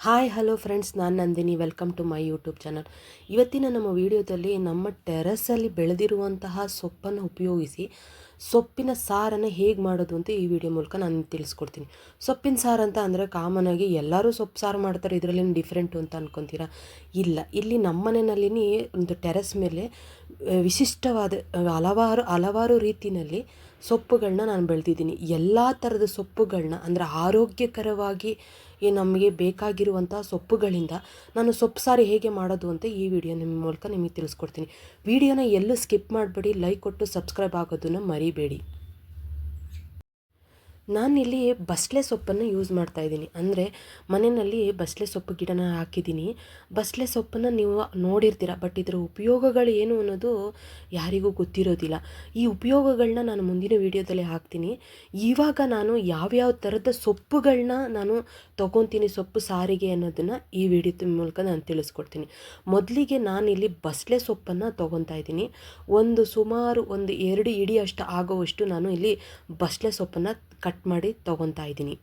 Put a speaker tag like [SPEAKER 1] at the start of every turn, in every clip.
[SPEAKER 1] Hi hello friends, ನಾನು Nandini. Welcome to my YouTube channel. ಇವತ್ತಿನ ನಮ್ಮ ವಿಡಿಯೋದಲ್ಲಿ ನಮ್ಮ ಟೆರಸಲ್ಲಿ ಬೆಳೆದಿರುವಂತಹ ಸೊಪ್ಪನ್ನು ಉಪಯೋಗಿಸಿ ಸೊಪ್ಪಿನ ಸಾರನ್ನು ಹೇಗೆ ಮಾಡೋದು ಅಂತ ಈ ವಿಡಿಯೋ ಮೂಲಕ ನಾನು ತಿಳಿಸ್ಕೊಡ್ತೀನಿ. ಸೊಪ್ಪಿನ ಸಾರು ಅಂತ ಅಂದರೆ ಕಾಮನಾಗಿ ಎಲ್ಲರೂ ಸೊಪ್ಪು ಸಾರು ಮಾಡ್ತಾರೆ, ಇದರಲ್ಲೇನು ಡಿಫ್ರೆಂಟು ಅಂತ ಅಂದ್ಕೊತೀರಾ? ಇಲ್ಲ, ಇಲ್ಲಿ ನಮ್ಮ ಮನೆಯಲ್ಲಿ ಒಂದು ಟೆರಸ್ ಮೇಲೆ ವಿಶಿಷ್ಟವಾದ ಹಲವಾರು ಹಲವಾರು ರೀತಿಯಲ್ಲಿ ಸೊಪ್ಪುಗಳನ್ನ ನಾನು ಬೆಳೆದಿದ್ದೀನಿ. ಎಲ್ಲ ಥರದ ಸೊಪ್ಪುಗಳನ್ನ ಅಂದರೆ ಆರೋಗ್ಯಕರವಾಗಿ ನಮಗೆ ಬೇಕಾಗಿರುವಂಥ ಸೊಪ್ಪುಗಳಿಂದ ನಾನು ಸೊಪ್ಪು ಸಾರು ಹೇಗೆ ಮಾಡೋದು ಅಂತ ಈ ವಿಡಿಯೋ ನಿಮ್ಮ ಮೂಲಕ ನಿಮಗೆ ತಿಳಿಸ್ಕೊಡ್ತೀನಿ. ವಿಡಿಯೋನ ಎಲ್ಲೂ ಸ್ಕಿಪ್ ಮಾಡಬೇಡಿ, ಲೈಕ್ ಕೊಟ್ಟು ಸಬ್ಸ್ಕ್ರೈಬ್ ಆಗೋದನ್ನು ಮರಿಬೇಡಿ. ನಾನಿಲ್ಲಿ ಬಸಳೆ ಸೊಪ್ಪನ್ನು ಯೂಸ್ ಮಾಡ್ತಾಯಿದ್ದೀನಿ. ಅಂದರೆ ಮನೆಯಲ್ಲಿ ಬಸಳೆ ಸೊಪ್ಪು ಗಿಡನ ಹಾಕಿದ್ದೀನಿ. ಬಸಳೆ ಸೊಪ್ಪನ್ನು ನೀವು ನೋಡಿರ್ತೀರ, ಬಟ್ ಇದರ ಉಪಯೋಗಗಳು ಏನು ಅನ್ನೋದು ಯಾರಿಗೂ ಗೊತ್ತಿರೋದಿಲ್ಲ. ಈ ಉಪಯೋಗಗಳನ್ನ ನಾನು ಮುಂದಿನ ವೀಡಿಯೋದಲ್ಲಿ ಹಾಕ್ತೀನಿ. ಇವಾಗ ನಾನು ಯಾವ್ಯಾವ ಥರದ ಸೊಪ್ಪುಗಳನ್ನ ನಾನು ತೊಗೊತೀನಿ ಸೊಪ್ಪು ಸಾರಿಗೆ ಅನ್ನೋದನ್ನು ಈ ವಿಡಿಯೋ ಮೂಲಕ ನಾನು ತಿಳಿಸ್ಕೊಡ್ತೀನಿ. ಮೊದಲಿಗೆ ನಾನಿಲ್ಲಿ ಬಸಳೆ ಸೊಪ್ಪನ್ನು ತೊಗೊತಾ ಇದ್ದೀನಿ. ಸುಮಾರು ಒಂದು 2 ಇಡಿಯಷ್ಟು ಆಗೋವಷ್ಟು ನಾನು ಇಲ್ಲಿ ಬಸಳೆ ಸೊಪ್ಪನ್ನು ಕಟ್ ಮಾಡಿ ತೊಗೊತಾ ಇದ್ದೀನಿ.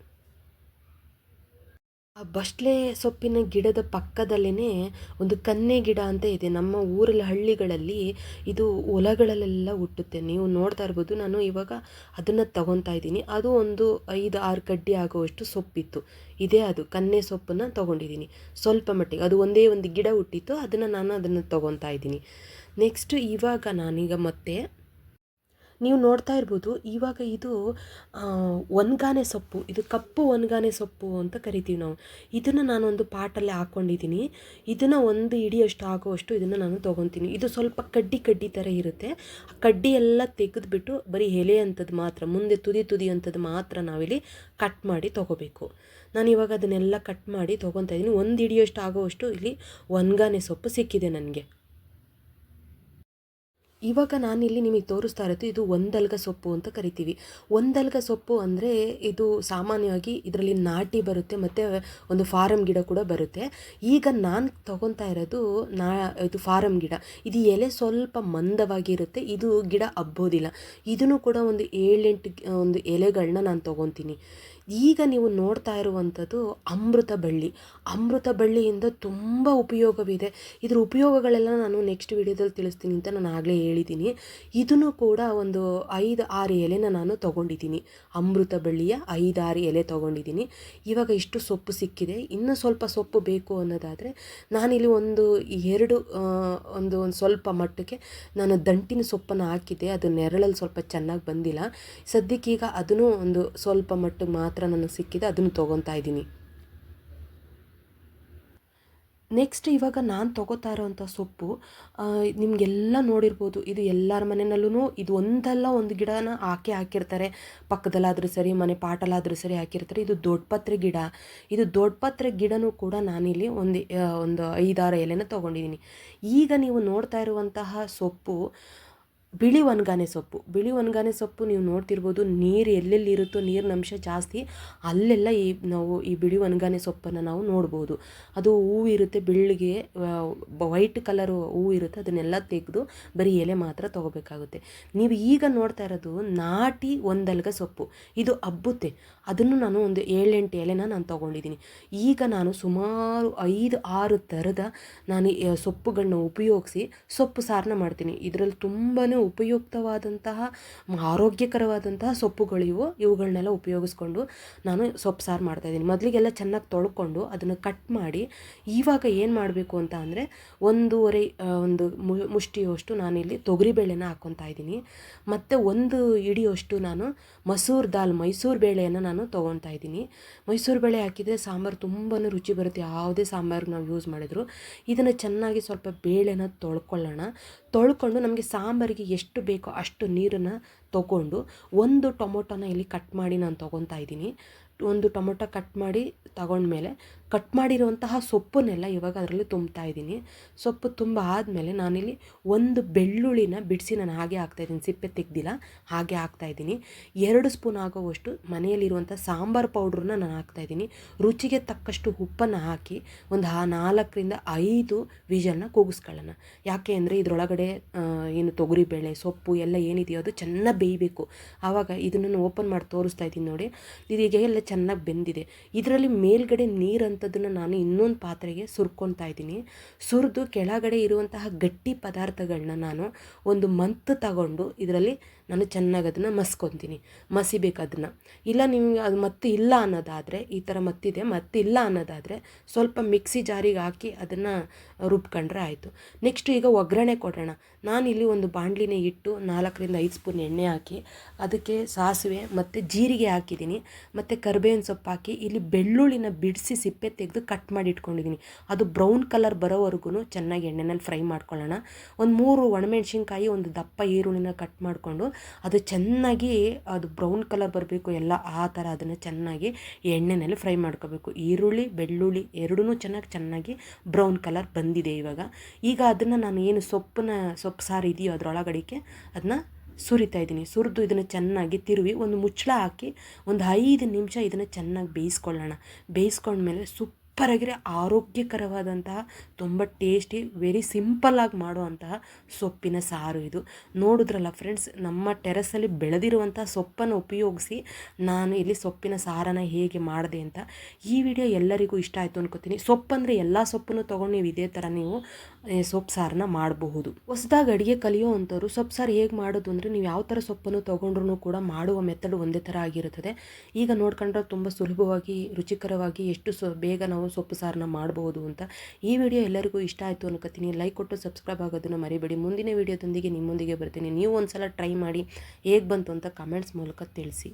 [SPEAKER 1] ಆ ಬಸಳೆ ಸೊಪ್ಪಿನ ಗಿಡದ ಪಕ್ಕದಲ್ಲೇ ಒಂದು ಕನ್ನೆ ಗಿಡ ಅಂತ ಇದೆ. ನಮ್ಮ ಊರಲ್ಲಿ ಹಳ್ಳಿಗಳಲ್ಲಿ ಇದು ಹೊಲಗಳಲ್ಲೆಲ್ಲ ಹುಟ್ಟುತ್ತೆ. ನೀವು ನೋಡ್ತಾ ಇರ್ಬೋದು. ನಾನು ಇವಾಗ ಅದನ್ನು ತೊಗೊತಾ ಇದ್ದೀನಿ. ಅದು ಒಂದು 5-6 ಕಡ್ಡಿ ಆಗುವಷ್ಟು ಸೊಪ್ಪಿತ್ತು. ಇದೇ ಅದು ಕನ್ನೆ ಸೊಪ್ಪನ್ನು ತೊಗೊಂಡಿದ್ದೀನಿ. ಸ್ವಲ್ಪ ಮಟ್ಟಿಗೆ ಅದು ಒಂದೇ ಒಂದು ಗಿಡ ಹುಟ್ಟಿತ್ತು, ಅದನ್ನು ತೊಗೊತಾ ಇದ್ದೀನಿ. ನೆಕ್ಸ್ಟು ಇವಾಗ ನಾನೀಗ ಮತ್ತೆ ನೀವು ನೋಡ್ತಾ ಇರ್ಬೋದು. ಇವಾಗ ಇದು ಒಣಗಾನೆ ಸೊಪ್ಪು, ಇದು ಕಪ್ಪು ಒಣಗಾನೆ ಸೊಪ್ಪು ಅಂತ ಕರಿತೀವಿ ನಾವು. ಇದನ್ನು ನಾನೊಂದು ಪಾಟಲ್ಲಿ ಹಾಕ್ಕೊಂಡಿದ್ದೀನಿ. ಇದನ್ನು 1 ಇಡಿಯಷ್ಟು ಆಗುವಷ್ಟು ಇದನ್ನು ನಾನು ತೊಗೊತೀನಿ. ಇದು ಸ್ವಲ್ಪ ಕಡ್ಡಿ ಥರ ಇರುತ್ತೆ. ಆ ಕಡ್ಡಿ ಎಲ್ಲ ತೆಗೆದುಬಿಟ್ಟು ಬರೀ ಎಲೆ ಅಂಥದ್ದು ಮಾತ್ರ, ಮುಂದೆ ತುದಿ ಅಂಥದ್ದು ಮಾತ್ರ ನಾವಿಲ್ಲಿ ಕಟ್ ಮಾಡಿ ತೊಗೋಬೇಕು. ನಾನಿವಾಗ ಅದನ್ನೆಲ್ಲ ಕಟ್ ಮಾಡಿ ತೊಗೊತಾ ಇದ್ದೀನಿ. 1 ಇಡಿಯಷ್ಟು ಆಗುವಷ್ಟು ಇಲ್ಲಿ ಒಣಗಾನೆ ಸೊಪ್ಪು ಸಿಕ್ಕಿದೆ ನನಗೆ. ಇವಾಗ ನಾನಿಲ್ಲಿ ನಿಮಗೆ ತೋರಿಸ್ತಾ ಇರೋದು ಇದು ಒಂದಲ್ಗ ಸೊಪ್ಪು ಅಂತ ಕರಿತೀವಿ. ಒಂದಲ್ಗ ಸೊಪ್ಪು ಅಂದರೆ ಇದು ಸಾಮಾನ್ಯವಾಗಿ ಇದರಲ್ಲಿ ನಾಟಿ ಬರುತ್ತೆ ಮತ್ತು ಒಂದು ಫಾರಮ್ ಗಿಡ ಕೂಡ ಬರುತ್ತೆ. ಈಗ ನಾನು ತೊಗೊತಾ ಇರೋದು ಇದು ಫಾರಮ್ ಗಿಡ. ಇದು ಎಲೆ ಸ್ವಲ್ಪ ಮಂದವಾಗಿರುತ್ತೆ. ಇದು ಗಿಡ ಹಬ್ಬೋದಿಲ್ಲ. ಇದನ್ನು ಕೂಡ ಒಂದು 7-8 ಒಂದು ಎಲೆಗಳನ್ನ ನಾನು ತೊಗೊತೀನಿ. ಈಗ ನೀವು ನೋಡ್ತಾ ಇರುವಂಥದ್ದು ಅಮೃತ ಬಳ್ಳಿಯಿಂದ ತುಂಬ ಉಪಯೋಗವಿದೆ. ಇದ್ರ ಉಪಯೋಗಗಳೆಲ್ಲ ನಾನು ನೆಕ್ಸ್ಟ್ ವಿಡಿಯೋದಲ್ಲಿ ತಿಳಿಸ್ತೀನಿ ಅಂತ ನಾನು ಆಗಲೇ ಹೇಳಿದ್ದೀನಿ. ಇದನ್ನು ಕೂಡ ಒಂದು 5-6 ಎಲೆನ ನಾನು ತೊಗೊಂಡಿದ್ದೀನಿ. ಅಮೃತ ಬಳ್ಳಿಯ 5-6 ಎಲೆ ತೊಗೊಂಡಿದ್ದೀನಿ. ಇವಾಗ ಇಷ್ಟು ಸೊಪ್ಪು ಸಿಕ್ಕಿದೆ. ಇನ್ನೂ ಸ್ವಲ್ಪ ಸೊಪ್ಪು ಬೇಕು ಅನ್ನೋದಾದರೆ ನಾನಿಲ್ಲಿ ಒಂದು ಸ್ವಲ್ಪ ಮಟ್ಟಕ್ಕೆ ನಾನು ದಂಟಿನ ಸೊಪ್ಪನ್ನು ಹಾಕಿದ್ದೆ. ಅದು ನೆರಳಲ್ಲಿ ಸ್ವಲ್ಪ ಚೆನ್ನಾಗಿ ಬಂದಿಲ್ಲ. ಸದ್ಯಕ್ಕೀಗ ಅದನ್ನು ಒಂದು ಸ್ವಲ್ಪ ಮಟ್ಟಿಗೆ ಮಾತ್ರ ನನಗೆ ಸಿಕ್ಕಿದೆ, ಅದನ್ನು ತೊಗೊತಾ ಇದ್ದೀನಿ. ನೆಕ್ಸ್ಟ್ ಇವಾಗ ನಾನು ತೊಗೋತಾ ಇರೋವಂಥ ಸೊಪ್ಪು ನಿಮಗೆಲ್ಲ ನೋಡಿರ್ಬೋದು. ಇದು ಎಲ್ಲರ ಮನೆಯಲ್ಲೂ ಇದು ಒಂದಲ್ಲ ಒಂದು ಗಿಡನ ಹಾಕಿರ್ತಾರೆ. ಪಕ್ಕದಲ್ಲಾದರೂ ಸರಿ, ಮನೆ ಪಾಟಲ್ಲಾದರೂ ಸರಿ ಹಾಕಿರ್ತಾರೆ. ಇದು ದೊಡ್ಡಪತ್ರೆ ಗಿಡ. ಇದು ದೊಡ್ಡಪತ್ರೆ ಗಿಡನೂ ಕೂಡ ನಾನಿಲ್ಲಿ ಒಂದು 5-6 ಎಲೆನ ತೊಗೊಂಡಿದ್ದೀನಿ. ಈಗ ನೀವು ನೋಡ್ತಾ ಇರುವಂತಹ ಸೊಪ್ಪು ಬಿಳಿ ಒಣಗಾನೆ ಸೊಪ್ಪು ನೀವು ನೋಡ್ತಿರ್ಬೋದು. ನೀರು ಎಲ್ಲೆಲ್ಲಿ ಇರುತ್ತೋ, ನೀರಿನ ಅಂಶ ಜಾಸ್ತಿ, ಅಲ್ಲೆಲ್ಲ ನಾವು ಈ ಬಿಳಿ ಒಣಗಾನೆ ಸೊಪ್ಪನ್ನು ನಾವು ನೋಡ್ಬೋದು. ಅದು ಹೂವು ಇರುತ್ತೆ, ಬೆಳ್ಳಗೆ ವೈಟ್ ಕಲರು ಹೂವು ಇರುತ್ತೆ. ಅದನ್ನೆಲ್ಲ ತೆಗೆದು ಬರೀ ಎಲೆ ಮಾತ್ರ ತೊಗೋಬೇಕಾಗುತ್ತೆ. ನೀವು ಈಗ ನೋಡ್ತಾ ಇರೋದು ನಾಟಿ ಒಂದಲ್ಗ ಸೊಪ್ಪು. ಇದು ಹಬ್ಬುತ್ತೆ. ಅದನ್ನು ನಾನು ಒಂದು 7-8 ಎಲೆನ ನಾನು ತೊಗೊಂಡಿದ್ದೀನಿ. ಈಗ ನಾನು ಸುಮಾರು 5-6 ಥರದ ನಾನು ಸೊಪ್ಪುಗಳನ್ನ ಉಪಯೋಗಿಸಿ ಸೊಪ್ಪು ಸಾರನ್ನ ಮಾಡ್ತೀನಿ. ಇದರಲ್ಲಿ ತುಂಬಾ ಉಪಯುಕ್ತವಾದಂತಹ ಆರೋಗ್ಯಕರವಾದಂತಹ ಸೊಪ್ಪುಗಳು ಇವುಗಳನ್ನೆಲ್ಲ ಉಪಯೋಗಿಸ್ಕೊಂಡು ನಾನು ಸೊಪ್ಪು ಸಾರು ಮಾಡ್ತಾಯಿದ್ದೀನಿ. ಮೊದಲಿಗೆಲ್ಲ ಚೆನ್ನಾಗಿ ತೊಳ್ಕೊಂಡು ಅದನ್ನು ಕಟ್ ಮಾಡಿ ಇವಾಗ ಏನು ಮಾಡಬೇಕು ಅಂತ ಅಂದರೆ 1 ಮುಷ್ಟಿಯಷ್ಟು ನಾನಿಲ್ಲಿ ತೊಗರಿಬೇಳೆನ ಹಾಕ್ಕೊತಾ ಇದ್ದೀನಿ. ಮತ್ತು 1 ಇಡಿಯಷ್ಟು ನಾನು ಮೈಸೂರು ಬೇಳೆಯನ್ನು ನಾನು ತೊಗೊತಾ ಇದ್ದೀನಿ. ಮೈಸೂರು ಬೇಳೆ ಹಾಕಿದರೆ ಸಾಂಬಾರು ತುಂಬಾ ರುಚಿ ಬರುತ್ತೆ, ಯಾವುದೇ ಸಾಂಬಾರು ನಾವು ಯೂಸ್ ಮಾಡಿದ್ರು. ಇದನ್ನು ಚೆನ್ನಾಗಿ ಸ್ವಲ್ಪ ಬೇಳೆನ ತೊಳ್ಕೊಂಡು ನಮಗೆ ಸಾಂಬಾರಿಗೆ ಎಷ್ಟು ಬೇಕೋ ಅಷ್ಟು ನೀರನ್ನು ತೊಗೊಂಡು 1 ಟೊಮೊಟೊನ ಇಲ್ಲಿ ಕಟ್ ಮಾಡಿ ನಾನು ತೊಗೊತಾ ಇದ್ದೀನಿ. 1 ಟೊಮೊಟೊ ಕಟ್ ಮಾಡಿ ತಗೊಂಡ್ಮೇಲೆ ಕಟ್ ಮಾಡಿರುವಂತಹ ಸೊಪ್ಪನ್ನೆಲ್ಲ ಇವಾಗ ಅದರಲ್ಲಿ ತುಂಬ್ತಾ ಇದ್ದೀನಿ. ಸೊಪ್ಪು ತುಂಬ ಆದಮೇಲೆ ನಾನಿಲ್ಲಿ 1 ಬೆಳ್ಳುಳ್ಳಿನ ಬಿಡಿಸಿ ನಾನು ಹಾಗೆ ಹಾಕ್ತಾಯಿದ್ದೀನಿ, ಸಿಪ್ಪೆ ತೆಗ್ದಿಲ್ಲ, ಹಾಗೆ ಹಾಕ್ತಾಯಿದ್ದೀನಿ. 2 ಸ್ಪೂನ್ ಆಗೋವಷ್ಟು ಮನೆಯಲ್ಲಿರುವಂಥ ಸಾಂಬಾರು ಪೌಡ್ರನ್ನ ನಾನು ಹಾಕ್ತಾಯಿದ್ದೀನಿ. ರುಚಿಗೆ ತಕ್ಕಷ್ಟು ಉಪ್ಪನ್ನು ಹಾಕಿ ಒಂದು 4-5 ವಿಷಲ್ನ ಕೂಗಿಸ್ಕೊಳ್ಳೋಣ. ಯಾಕೆ ಅಂದರೆ ಇದರೊಳಗಡೆ ಏನು ತೊಗರಿಬೇಳೆ ಸೊಪ್ಪು ಎಲ್ಲ ಏನಿದೆಯೋ ಅದು ಚೆನ್ನಾಗಿ ಬೇಯಬೇಕು. ಆವಾಗ ಇದನ್ನು ಓಪನ್ ಮಾಡಿ ತೋರಿಸ್ತಾ ಇದ್ದೀನಿ ನೋಡಿ. ಇದೀಗ ಎಲ್ಲ ಚೆನ್ನಾಗಿ ಬೆಂದಿದೆ. ಇದರಲ್ಲಿ ಮೇಲ್ಗಡೆ ನೀರಂತ ಅಂಥದ್ದನ್ನು ನಾನು ಇನ್ನೊಂದು ಪಾತ್ರೆಗೆ ಸುರ್ಕೊತಾ ಇದ್ದೀನಿ. ಸುರಿದು ಕೆಳಗಡೆ ಇರುವಂತಹ ಗಟ್ಟಿ ಪದಾರ್ಥಗಳನ್ನ ನಾನು ಒಂದು ಮಂತ್ ತಗೊಂಡು ಇದರಲ್ಲಿ ನಾನು ಚೆನ್ನಾಗಿ ಅದನ್ನು ಮಸಿಬೇಕು ಅದನ್ನು. ಇಲ್ಲ ನಿಮಗೆ ಅದು ಮತ್ತೆ ಇಲ್ಲ ಅನ್ನೋದಾದರೆ, ಈ ಥರ ಮತ್ತಿದೆ ಮತ್ತಿಲ್ಲ ಅನ್ನೋದಾದರೆ ಸ್ವಲ್ಪ ಮಿಕ್ಸಿ ಜಾರಿಗೆ ಹಾಕಿ ಅದನ್ನು ರುಬ್ಕೊಂಡ್ರೆ ಆಯಿತು. ನೆಕ್ಸ್ಟು ಈಗ ಒಗ್ಗರಣೆ ಕೊಡೋಣ. ನಾನಿಲ್ಲಿ ಒಂದು ಬಾಣಲಿನ ಇಟ್ಟು 4-5 ಸ್ಪೂನ್ ಎಣ್ಣೆ ಹಾಕಿ ಅದಕ್ಕೆ ಸಾಸಿವೆ ಮತ್ತು ಜೀರಿಗೆ ಹಾಕಿದ್ದೀನಿ, ಮತ್ತು ಕರಿಬೇವಿನ ಸೊಪ್ಪು ಹಾಕಿ ಇಲ್ಲಿ ಬೆಳ್ಳುಳ್ಳಿನ ಬಿಡಿಸಿ ಸಿಪ್ಪೆ ತೆಗೆದು ಕಟ್ ಮಾಡಿ ಇಟ್ಕೊಂಡಿದ್ದೀನಿ. ಅದು ಬ್ರೌನ್ ಕಲರ್ ಬರೋವರೆಗೂ ಚೆನ್ನಾಗಿ ಎಣ್ಣೆನಲ್ಲಿ ಫ್ರೈ ಮಾಡ್ಕೊಳ್ಳೋಣ. ಒಂದು 3 ಒಣಮೆಣ್ಸಿನ್ಕಾಯಿ, ಒಂದು ದಪ್ಪ ಈರುಳ್ಳಿನ ಕಟ್ ಮಾಡಿಕೊಂಡು ಅದು ಚೆನ್ನಾಗಿ ಅದು ಬ್ರೌನ್ ಕಲರ್ ಬರಬೇಕು ಎಲ್ಲ, ಆ ಥರ ಅದನ್ನು ಚೆನ್ನಾಗಿ ಎಣ್ಣೆನಲ್ಲಿ ಫ್ರೈ ಮಾಡ್ಕೋಬೇಕು. ಈರುಳ್ಳಿ ಬೆಳ್ಳುಳ್ಳಿ ಎರಡೂ ಚೆನ್ನಾಗಿ ಬ್ರೌನ್ ಕಲರ್ ಬಂದಿದೆ ಇವಾಗ. ಈಗ ಅದನ್ನು ನಾನು ಏನು ಸೊಪ್ಪು ಸಾರು ಇದೆಯೋ ಅದರೊಳಗಡೆಗೆ ಅದನ್ನ ಸುರಿತಾ ಇದ್ದೀನಿ. ಸುರಿದು ಇದನ್ನು ಚೆನ್ನಾಗಿ ತಿರುವಿ ಒಂದು ಮುಚ್ಚಳ ಹಾಕಿ ಒಂದು 5 ನಿಮಿಷ ಇದನ್ನು ಚೆನ್ನಾಗಿ ಬೇಯಿಸ್ಕೊಂಡ್ಮೇಲೆ ಸೂಪರಾಗಿರೋ ಆರೋಗ್ಯಕರವಾದಂತಹ ತುಂಬ ಟೇಸ್ಟಿ ವೆರಿ ಸಿಂಪಲ್ಲಾಗಿ ಮಾಡುವಂತಹ ಸೊಪ್ಪಿನ ಸಾರು ಇದು. ನೋಡಿದ್ರಲ್ಲ ಫ್ರೆಂಡ್ಸ್, ನಮ್ಮ ಟೆರೆಸಲ್ಲಿ ಬೆಳೆದಿರುವಂಥ ಸೊಪ್ಪನ್ನು ಉಪಯೋಗಿಸಿ ನಾನು ಇಲ್ಲಿ ಸೊಪ್ಪಿನ ಸಾರನ್ನು ಹೇಗೆ ಮಾಡಿದೆ ಅಂತ. ಈ ವಿಡಿಯೋ ಎಲ್ಲರಿಗೂ ಇಷ್ಟ ಆಯಿತು ಅನ್ಕೋತೀನಿ. ಸೊಪ್ಪಂದರೆ ಎಲ್ಲ ಸೊಪ್ಪನ್ನು ತೊಗೊಂಡು ನೀವು ಇದೇ ಥರ ನೀವು ಸೊಪ್ಪು ಸಾರನ್ನ ಮಾಡಬಹುದು. ಹೊಸದಾಗಿ ಅಡುಗೆ ಕಲಿಯೋ ಅಂಥವ್ರು ಸೊಪ್ಪು ಸಾರು ಹೇಗೆ ಮಾಡೋದು ಅಂದರೆ, ನೀವು ಯಾವ ಥರ ಸೊಪ್ಪನ್ನು ತೊಗೊಂಡ್ರೂ ಕೂಡ ಮಾಡುವ ಮೆಥಡ್ ಒಂದೇ ಥರ ಆಗಿರುತ್ತದೆ. ಈಗ ನೋಡ್ಕೊಂಡ್ರೆ ತುಂಬ ಸುಲಭವಾಗಿ ರುಚಿಕರವಾಗಿ ಎಷ್ಟು ಬೇಗ ನಾವು ಸೊಪ್ಪು ಸಾರನ್ನ ಮಾಡಬಹುದು ಅಂತ. ಈ ವಿಡಿಯೋ ಎಲ್ಲರಿಗೂ ಇಷ್ಟ ಆಯಿತು ಅನ್ಕೋತೀನಿ. ಲೈಕ್ ಕೊಟ್ಟು ಸಬ್ಸ್ಕ್ರೈಬ್ ಆಗೋದನ್ನು ಮರಿಬೇಡಿ. ಮುಂದಿನ ವಿಡಿಯೋದೊಂದಿಗೆ ನಿಮ್ಮೊಂದಿಗೆ ಬರ್ತೀನಿ. ನೀವು ಒಂದು ಸಲ ಟ್ರೈ ಮಾಡಿ ಹೇಗೆ ಬಂತು ಅಂತ ಕಮೆಂಟ್ಸ್ ಮೂಲಕ ತಿಳಿಸಿ.